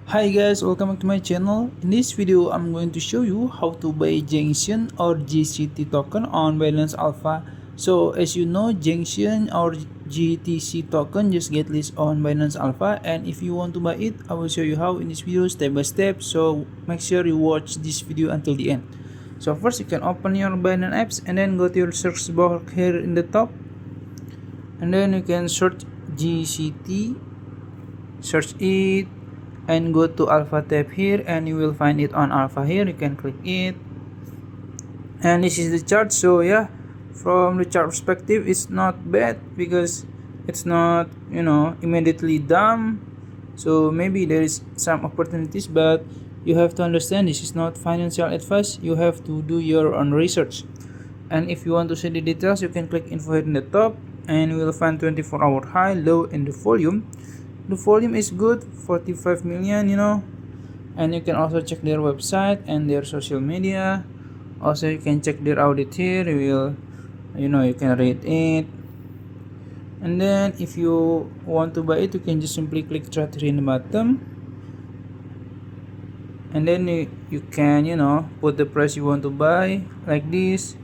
Hi guys, welcome back to my channel. In this video, I'm going to show you how to buy Janction or JCT token on Binance Alpha. So as you know, Janction or GTC token just get listed on Binance Alpha, and if you want to buy it, I will show you how in this video step by step. So make sure you watch this video until the end. So first you can open your Binance apps and then go to your search bar here in the top, and then you can search GCT, search it, and go to Alpha tab here, and you will find it on Alpha here. You can click it, and this is the chart. So yeah, from the chart perspective, it's not bad because it's not immediately down. So maybe there is some opportunities, but you have to understand this is not financial advice. You have to do your own research. And if you want to see the details, you can click info here in the top, and you will find 24-hour high, low, and the volume. The volume is good, 45 million, and you can also check their website and their social media. Also, you can check their audit here. You can read it. And then if you want to buy it, you can just simply click right here in the bottom, and then you can put the price you want to buy like this.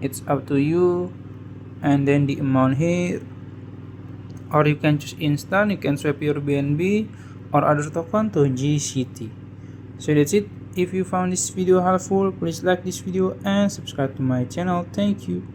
It's up to you. And then the amount here, or you can choose instant. You can swap your BNB or other token to JCT. So that's it. If you found this video helpful, please like this video and subscribe to my channel. Thank you.